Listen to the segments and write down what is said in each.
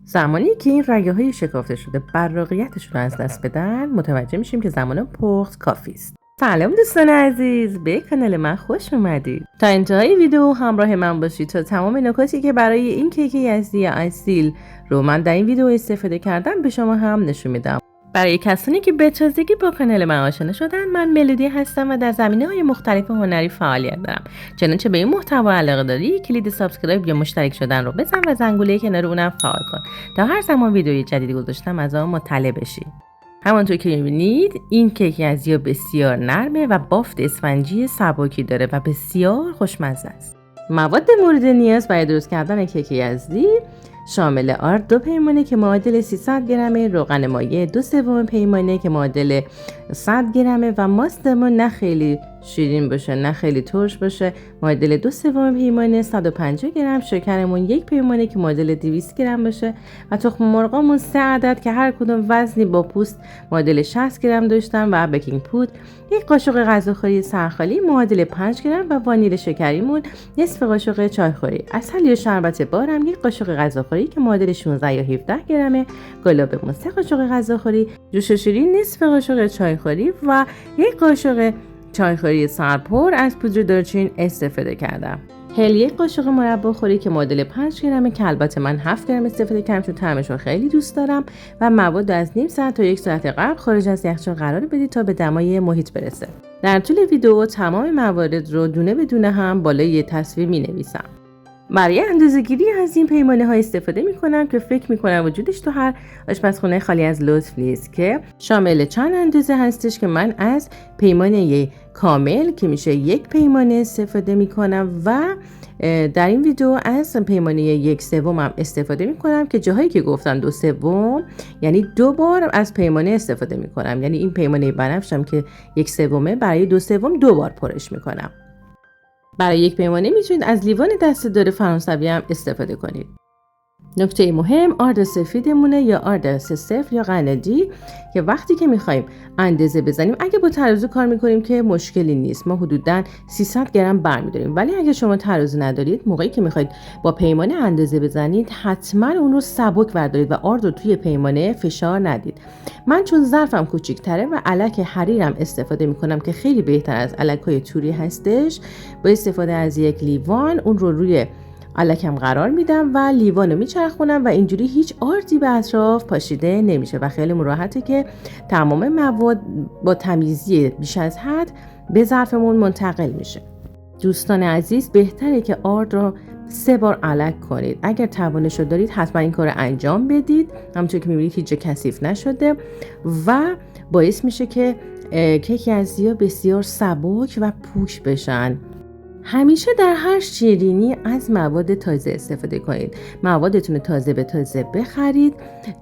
زمانی که این رگه‌های شکافته شده براقیتشون رو از دست بدن، متوجه میشیم که زمان پخت کافی است. سلام دوستان عزیز، به کانال من خوش اومدید. تا انتهای ویدیو همراه من باشید تا تمام نکاتی که برای این کیک یزدی اصیل رو من در این ویدیو استفاده کردم به شما هم نشون میدم. برای کسانی که به تازگی با کانال من آشنا شدن، من ملودی هستم و در زمینه‌های مختلف هنری فعالیت دارم. چنانچه به این محتوا علاقه داری، کلید سابسکرایب یا مشترک شدن رو بزن و زنگوله کنار اونم فعال کن تا هر زمان ویدیوی جدیدی گذاشتم از آن مطلع بشی. همانطور که می‌بینید این کیک یزدی بسیار نرمه و بافت اسفنجی سبکی داره و بسیار خوشمزه است. مواد مورد نیاز برای درست کردن کیک یزدی شامل آرد 2 پیمانه که معادل 300 گرمه، روغن مایع 2/3 پیمانه که معادل 100 گرمه و ماستمون نه خیلی شیرین باشه نه خیلی ترش باشه معادل 2/3 پیمانه 150 گرم، شکرمون 1 پیمانه که معادل 200 گرم باشه و تخم مرغامون 3 عدد که هر کدوم وزنی با پوست معادل 60 گرم داشتن و بیکینگ پودر 1 قاشق غذاخوری سرخالی معادل 5 گرم و وانیل شکریمون نصف قاشق چایخوری، عسل یا شربت بارم 1 قاشق غذاخوری که معادل 16 یا 17 گرمه، گلابمون 3 قاشق غذاخوری، جوش شیرین نصف قاشق چایخوری و 1 قاشق چایخوری سرپر از پودر دارچین استفاده کردم. هل 1 قاشق مربا خوری که معادل 5 گرمه که البته من 7 گرم استفاده کردم چون طعمش رو خیلی دوست دارم و مواد از نیم ساعت تا 1 ساعت قبل خارج از یخچال قرار بدید تا به دمای محیط برسه. در طول ویدیو تمام موارد رو دونه به دونه هم بالای یه تصویر می‌نویسم. برای اندازه‌گیری از این پیمانه ها استفاده می‌کنم که فکر می‌کنم وجودش تو هر آشپزخونه خالی از لطف نیست که شامل چند اندازه هستش که من از پیمانه کامل که میشه 1 پیمانه استفاده می‌کنم و در این ویدیو از پیمانه 1/3 هم استفاده می‌کنم که جاهایی که گفتم 2/3 یعنی 2 بار از پیمانه استفاده می‌کنم، یعنی این پیمانه بنفشم که 1/3 برای 2/3 2 بار پرش می‌کنم. برای 1 پیمانه میتونید از لیوان دسته‌دار فرانسوی هم استفاده کنید. نکته مهم آرد سفیدمونه یا آرد 3-0 یا قنادی که وقتی که میخوایم اندازه بزنیم اگه با ترازو کار میکنیم که مشکلی نیست، ما حدوداً 300 گرم برمیداریم، ولی اگه شما ترازو ندارید موقعی که میخواید با پیمانه اندازه بزنید حتما اون رو سبک بردارید و آرد رو توی پیمانه فشار ندید. من چون ظرفم کوچیک‌تره و الک حریرم استفاده میکنم که خیلی بهتر از الک‌های توری هستش، با استفاده از 1 لیوان اون رو روی الکم قرار میدم و لیوانو میچرخونم و اینجوری هیچ آردی به اطراف پاشیده نمیشه و خیلی راحته که تمام مواد با تمیزی بیش از حد به ظرفمون منتقل میشه. دوستان عزیز بهتره که آرد رو 3 بار الک کنید. اگر توانش رو دارید حتما این کار رو انجام بدید. همونطور که میبینید هیچ جا کثیف نشده و باعث میشه که کیک یزدی بسیار سبک و پوچ بشن. همیشه در هر شیرینی از مواد تازه استفاده کنید. موادتون تازه به تازه بخرید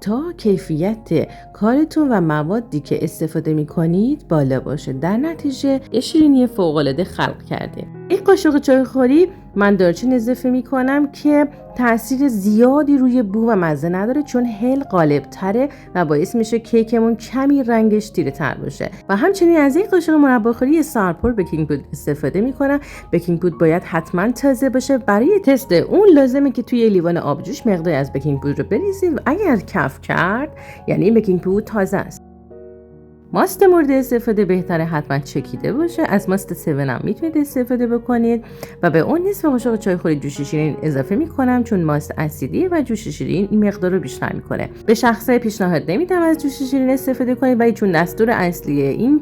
تا کیفیت کارتون و موادی که استفاده میکنید بالا باشه. در نتیجه یه شیرینی فوق‌العاده خلق کردیم. 1 قاشق چایخوری من دارچین اضافه میکنم که تاثیر زیادی روی بو و مزه نداره چون هل غالب تره و باعث میشه کیکمون کمی رنگش تیره تر باشه و همچنین از 1 قاشق مرباخوری سرپر بیکینگ پودر استفاده میکنم. بیکینگ پودر باید حتما تازه باشه. برای تست اون لازمه که توی لیوان آبجوش مقداری از بیکینگ پودر رو بریزید و اگر کف کرد یعنی بیکینگ پودر تازه است. ماست مورد استفاده بهتره حتما چکیده باشه. از ماست 7 هم میتونید استفاده بکنید و به اون نصف قاشق چایخوری جوش شیرین اضافه میکنم چون ماست اسیدیه و جوش شیرین این مقدار رو بیشتر میکنه. به شخصه پیشنهاد نمیدم از جوش شیرین استفاده کنید ولی چون دستور اصلی این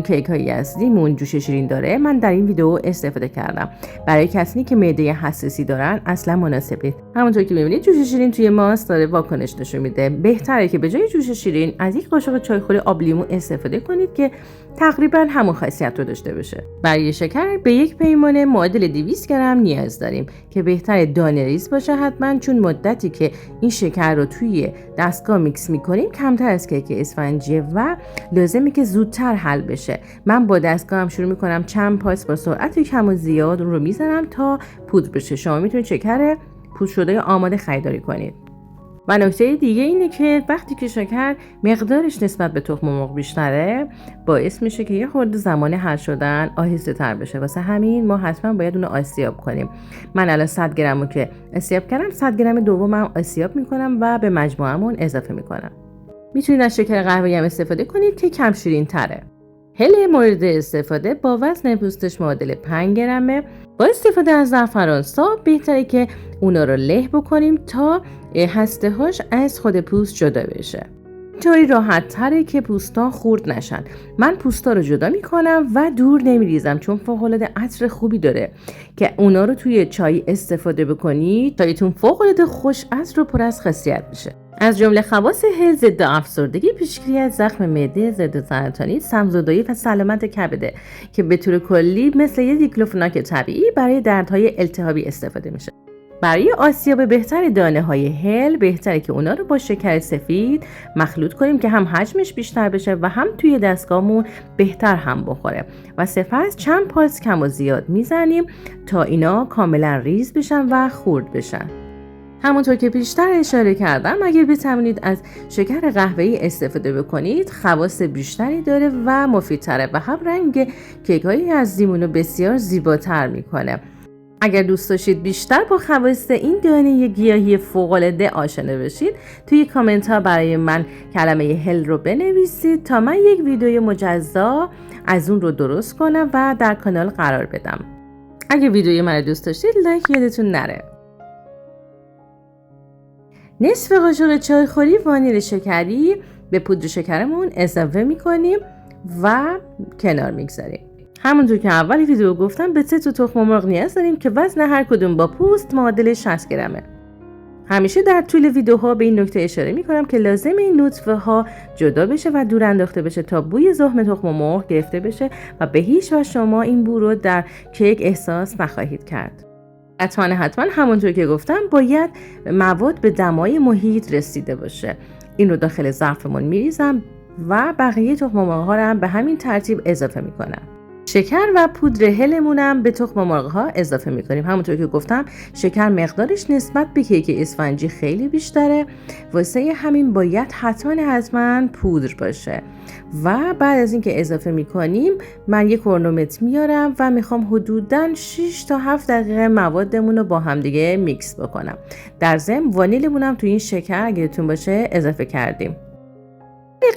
کیک های یزدی مون جوش شیرین داره من در این ویدیو استفاده کردم. برای کسانی که معده حساسی دارن اصلا مناسبه. همونطور که میبینید جوش شیرین توی ماست داره واکنش نشون میده. بهتره که به جای جوش شیرین از 1 قاشق چایخوری آب لیمو استفاده کنید که تقریبا همون خاصیت رو داشته باشه. برای شکر به 1 پیمانه معادل 200 گرم نیاز داریم که بهتره دانه ریز باشه حتما چون مدتی که این شکر رو توی دستگاه میکس میکنیم کمتر از کیک اسفنجیه و لازمه که زودتر حل بشه. من با دستگاهم شروع میکنم چند پاس با سرعت کم و زیاد اون رو میزنم تا پودر بشه. شما میتونید شکر پودر شده یا آماده خریداری کنید. و نکته دیگه اینه که وقتی که شکر مقدارش نسبت به تخم مرغ بیشتره باعث میشه که یه خورده زمان حل شدن آهسته تر بشه. واسه همین ما حتما باید اونو آسیاب کنیم. من الان 100 گرمو که آسیاب کردم، 100 گرم دومم آسیاب میکنم و به مجموعمون اضافه میکنم. میتونید از شکر قهوه‌ای هم استفاده کنید که کم شیرین تره. هل مورد استفاده با وزن پوستش معادل 5 گرمه. با استفاده از زعفران ساب بهتره که اونا رو له بکنیم تا هسته هاش از خود پوست جدا بشه. اینطوری راحت تره که پوستا خورد نشن. من پوستا رو جدا میکنم و دور نمیریزم چون فوق‌العاده عطر خوبی داره که اونا رو توی چای استفاده بکنید. چایتون فوق‌العاده خوش عطر و پر از خاصیت میشه. از جمله خواص هل ضد افسردگی، پیشگیری از زخم معده، ضد سرطانی، سم‌زدایی و سلامت کبده که به طور کلی مثل یک دیکلوفناک طبیعی برای دردهای التهابی استفاده میشه. برای آسیاب بهتر دانه‌های هل بهتره که اونا رو با شکر سفید مخلوط کنیم که هم حجمش بیشتر بشه و هم توی دستگاهمون بهتر هم بخوره و سپس چند پالس کم و زیاد میزنیم تا اینا کاملا ریز بشن و خورد بشن. همونطور که پیشتر اشاره کردم اگر بتوانید از شکر قهوه‌ای استفاده بکنید خواص بیشتری داره و مفیدتره و هم رنگ کیک‌های از لیمونو بسیار زیباتر میکنه. اگر دوست داشتید بیشتر با خواص این دانه گیاهی فوق‌العاده آشنا بشید توی کامنت ها برای من کلمه هل رو بنویسید تا من یک ویدیو مجزا از اون رو درست کنم و در کانال قرار بدم. اگر ویدیوی من رو دوست داشتید لایک یادتون نره. نصف قاشق چایخوری وانیل شکری به پودر شکرمون اضافه میکنیم و کنار میگذاریم. همونطور که اول ویدیو گفتم به 3 تا تخم مرغ نیاز داریم که وزن هر کدوم با پوست معادل 60 گرمه. همیشه در طول ویدیوها به این نکته اشاره میکنم که لازم این نطفه ها جدا بشه و دور انداخته بشه تا بوی زخم تخم مرغ گرفته بشه و به هیچ وجه شما این بو رو در کیک احساس نخواهید کرد. حتما همونطور که گفتم باید مواد به دمای محیط رسیده باشه. این رو داخل ظرفمون میریزم و بقیه تخم مرغ ها رو هم به همین ترتیب اضافه میکنم. شکر و پودر هلمونم به تخم مرغ ها اضافه میکنیم. همونطور که گفتم شکر مقدارش نسبت به کیک اسفنجی خیلی بیشتره، واسه همین باید حتما پودر باشه. و بعد از اینکه اضافه میکنیم من یک کرونومتر میارم و میخوام حدوداً 6 تا 7 دقیقه موادمون رو با هم دیگه میکس بکنم. در ضمن وانیلمونم تو این شکر اگه یادتون باشه اضافه کردیم.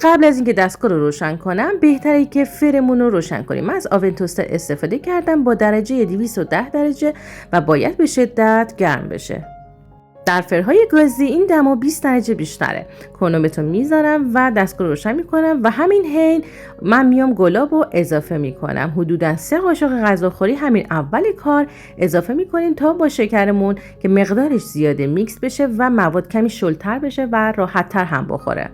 قبل از اینکه دستگاه رو روشن کنم بهتره که فرمون رو روشن کنیم. من از آون توستر استفاده کردم با درجه 210 درجه و باید به شدت گرم بشه. در فرهای گازی این دما 20 درجه بیشتره. کرونومتر رو میذارم و دستگاه رو روشن میکنم و همین حین من میام گلاب رو اضافه میکنم. حدودا 3 قاشق غذاخوری همین اول کار اضافه میکنیم تا با شکرمون که مقدارش زیاده میکس بشه و مواد کمی شلتر بشه و راحت تر هم بخوره.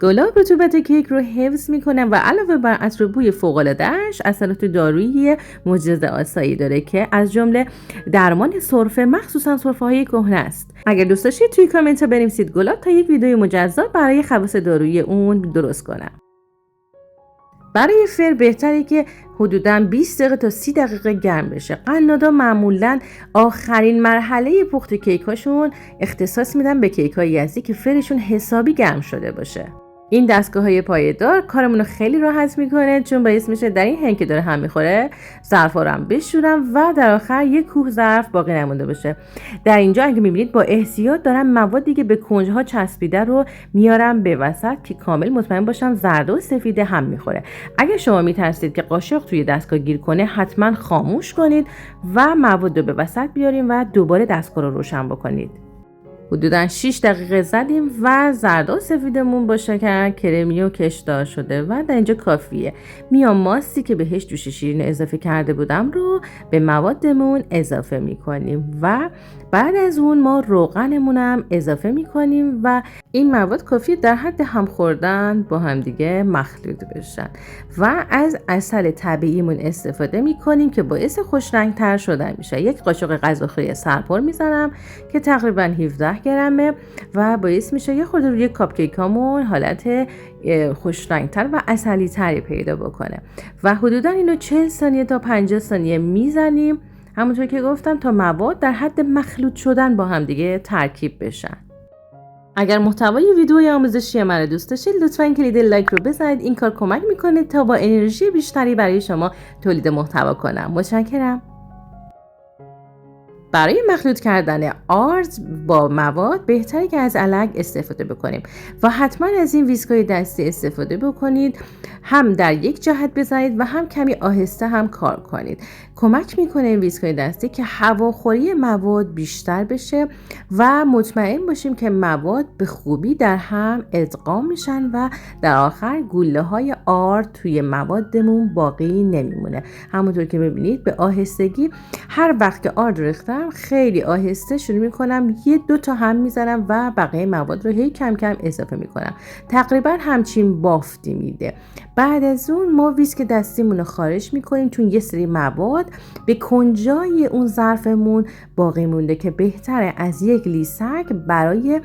گلاب رطوبت کیک رو حفظ میکنه و علاوه بر عطر بوی فوق‌العاده‌اش اثرات دارویی معجزه آسایی داره که از جمله درمان سرفه، مخصوصا سرفه‌های کهنه است. اگر دوست داشتید توی کامنت ها بنویسید گلاب تا یک ویدیو مجزا برای خواص دارویی اون درست کنم. برای فر بهتره که حدوداً 20 دقیقه تا 30 دقیقه گرم بشه. قنادا معمولاً آخرین مرحله پخت کیکاشون اختصاص میدن به کیک‌های یزدی که فرشون حسابی گرم شده باشه. این دستگاه‌های پایه‌دار کارمون رو خیلی راحت میکنه چون باعث میشه در این حین که داره هم میخوره ظرفا رو هم بشورم و در آخر یک کوه ظرف باقی نمونده باشه. در اینجا اگه میبینید با احتیاط دارم موادی که به کنجها چسبیده رو میارم به وسط که کامل مطمئن باشم زرد و سفید هم میخوره. اگه شما میترسید که قاشق توی دستگاه گیر کنه حتما خاموش کنید و مواد رو به وسط بیاریم و دوباره دستگاه رو روشن بکنید. حدوداً 6 دقیقه زدیم و زرد و سفیدمون با شکر کرمی و کشدار شده و در اینجا کافیه. میام ماستی که بهش جوش شیرین اضافه کرده بودم رو به موادمون اضافه میکنیم و بعد از اون ما روغنمونم اضافه میکنیم و این مواد کافیه در حد هم خوردن با هم دیگه مخلوط بشن و از عسل طبیعیمون استفاده میکنیم که باعث خوش رنگ تر شدن میشه. یک قاشق غذاخوری سرپر میزنم که تقریبا 17 گرمه و باعث میشه یه خورده روی کاپ کیکامون حالت خوش رنگ تر و عسلی تری پیدا بکنه و حدودا اینو 40 ثانیه تا 50 ثانیه میزنیم همونطور که گفتم تا مواد در حد مخلوط شدن با هم دیگه ترکیب بشن. اگر محتوای ویدیوی آموزشی من رو دوست داشتید لطفاً کلید لایک رو بزنید. این کار کمک میکنه تا با انرژی بیشتری برای شما تولید محتوا کنم. متشکرم. برای مخلوط کردن آرد با مواد بهتره که از علک استفاده بکنیم و حتما از این ویسکای دستی استفاده بکنید. هم در یک جهت بزنید و هم کمی آهسته هم کار کنید. کمک میکنه این ویسکای دستی که هواخوری مواد بیشتر بشه و مطمئن باشیم که مواد به خوبی در هم ادغام میشن و در آخر گوله های آرد توی موادمون باقی نمیمونه. همونطور که ببینید به آهستگی هر وقت که آرد ریختم خیلی آهسته شروع میکنم 1-2 تا هم میزنم و بقیه مواد رو هی کم کم اضافه میکنم. تقریبا همچین بافتی میده. بعد از اون ما ویسک دستیمون رو خارج میکنیم چون یه سری مواد به کنجای اون ظرفمون باقی مونده که بهتره از یک لیسک برای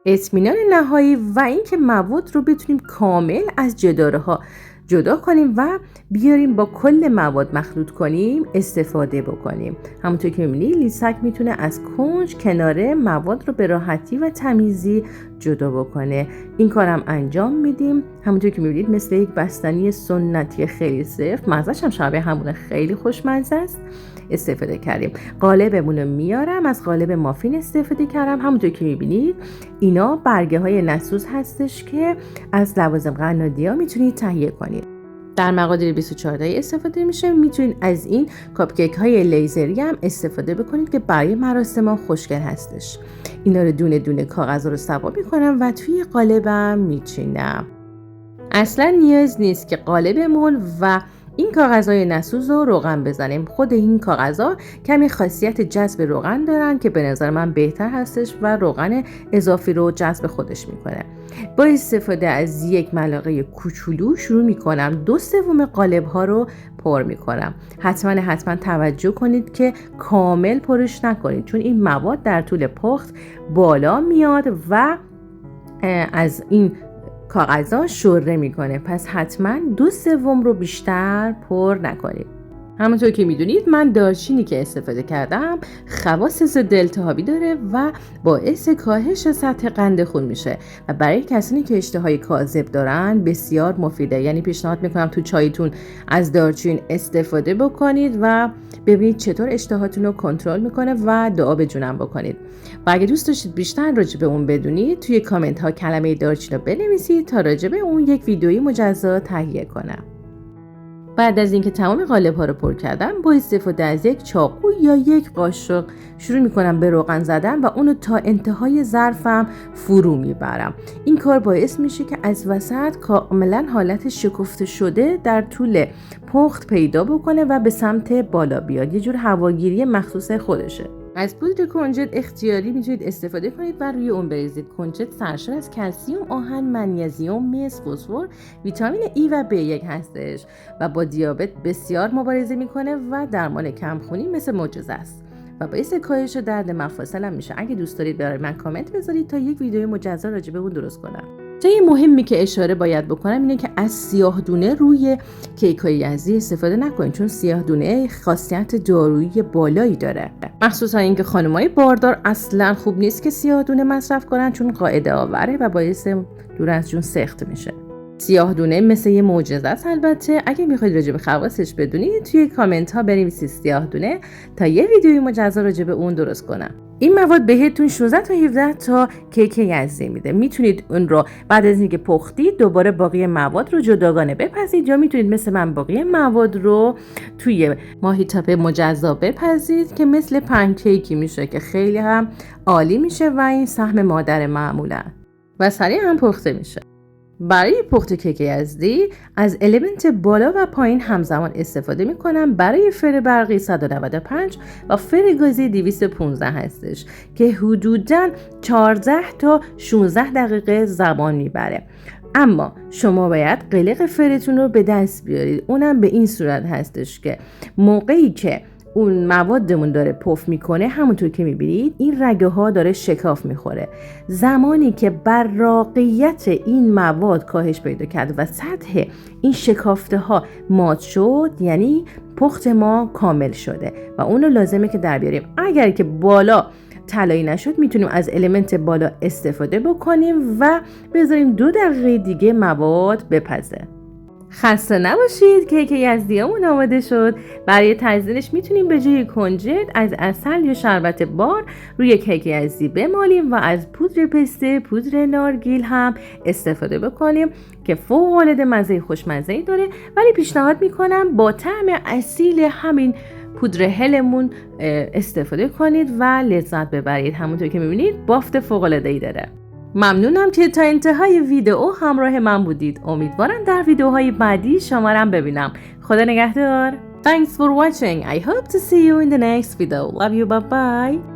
اطمینان نهایی و اینکه مواد رو بتونیم کامل از جداره ها جدا کنیم و بیاریم با کل مواد مخلوط کنیم استفاده بکنیم. همونطور که می‌بینید لیسک میتونه از کنج کناره مواد رو به راحتی و تمیزی جدا بکنه. این کارم انجام میدیم. همونطور که می‌بینید مثل یک بستنی سنتی خیلی صرف، مزه‌ش هم شبیه همونه، خیلی خوشمزه است، استفاده کردیم. قالبمون رو میارم، از قالب مافین استفاده کردم. همونطور که می‌بینید اینا برگه های نسوز هستش که از لوازم قنادی‌ها میتونید تهیه کنید. در مقادیر 24 استفاده میشه. میتونید از این کاپکیک های لیزری هم استفاده بکنید که برای مراسم ها خوشگل هستش. اینا رو دونه دونه کاغذ رو سوا میکنم و توی قالبم میچینم. اصلا نیاز نیست که قالبمون و این کاغذهای نسوز رو روغن بزنیم. خود این کاغذها کمی خاصیت جذب روغن دارن که به نظر من بهتر هستش و روغن اضافی رو جذب خودش میکنه. با استفاده از یک ملعقه کوچولو شروع میکنم 2/3 قالب ها رو پر میکنم. حتما توجه کنید که کامل پرش نکنید چون این مواد در طول پخت بالا میاد و از این کاغذها شره میکنه. پس حتما 2/3 رو بیشتر پر نکنید. همونطور که میدونید من دارچینی که استفاده کردم خواص ضد التهابی داره و باعث کاهش سطح قند خون میشه و برای کسانی که اشتهای کاذب دارن بسیار مفیده. یعنی پیشنهاد میکنم تو چایتون از دارچین استفاده بکنید و ببینید چطور اشتهاتون رو کنترل میکنه و دعا به جونم بکنید. و اگه دوست داشتید بیشتر راجع به اون بدونید توی کامنت ها کلمه دارچین رو بنویسید تا راجع به اون یک ویدئویی مجزا تهیه کنم. بعد از اینکه تمام قالب ها رو پر کردم با استفاده از یک چاقو یا یک قاشق شروع میکنم به روغن زدن و اونو تا انتهای ظرفم فرو میبرم. این کار باعث میشه که از وسط کاملا حالت شکفته شده در طول پخت پیدا بکنه و به سمت بالا بیاد. یه جور هواگیری مخصوص خودشه. از پودر کنجد اختیاری میتونید استفاده کنید و روی اون بریزید. کنجد سرشار از کلسیم، آهن، منیزیم، مس، فسفر، ویتامین ای و B1 هستش و با دیابت بسیار مبارزه میکنه و درمان کمخونی مثل معجزه است و باعث کاهش درد مفاصل هم میشه. اگه دوست دارید برای من کامنت بذارید تا یک ویدیو مجزا راجع به اون درست کنم. چیز مهمی که اشاره باید بکنم اینه که از سیاه دونه روی کیک‌های یزدی استفاده نکنید چون سیاه دونه خاصیت دارویی بالایی داره. مخصوصا اینکه خانمای باردار اصلا خوب نیست که سیاه دونه مصرف کنن چون قاعده آوره و باعث دور از جون سخت میشه. سیاه دونه مثل یه معجزه است. البته اگه میخواید راجع به خواصش بدونید توی کامنت ها بنویسید سیاه دونه تا یه ویدیوی مجزا راجع به اون درست کنم. این مواد بهتون 16 تا 17 تا کیک یزدی میده. میتونید اون رو بعد از اینکه پختید دوباره باقی مواد رو جداگانه بپزید یا میتونید مثل من باقی مواد رو توی ماهیتابه مجزا بپزید که مثل پنکیکی میشه که خیلی هم عالی میشه و این سهم مادر معمولا و سریع هم پخته میشه. برای پخت کیک یزدی از الیمنت بالا و پایین همزمان استفاده میکنم. برای فر برقی 195 و فر گازی 215 هستش که حدوداً 14 تا 16 دقیقه زمان میبره. اما شما باید قلق فرتون رو به دست بیارید. اونم به این صورت هستش که موقعی که اون موادمون داره پف میکنه همونطور که میبینید این رگه ها داره شکاف میخوره. زمانی که براقیت این مواد کاهش پیدا کرد و سطح این شکافته ها مات شد یعنی پخت ما کامل شده و اونو لازمه که در بیاریم. اگر که بالا طلایی نشد میتونیم از المنت بالا استفاده بکنیم و بذاریم 2 دقیقه دیگه مواد بپزه. خسته نباشید، کیک یزدیامون آماده شد. برای تزیینش میتونیم به جای کنجد از عسل یا شربت بار روی کیک یزدی بمالیم و از پودر پسته، پودر نارگیل هم استفاده بکنیم که فوق‌العاده مزه خوشمزه‌ای داره، ولی پیشنهاد میکنم با طعم اصیل همین پودر هلمون استفاده کنید و لذت ببرید. همونطور که میبینید بافت فوق‌العاده‌ای داره. ممنونم که تا انتهای ویدیو همراه من بودید. امیدوارم در ویدیوهای بعدی شما رو ببینم. خدا نگهدار. Thanks for watching. I hope to see you in the next video. Love you. Bye bye.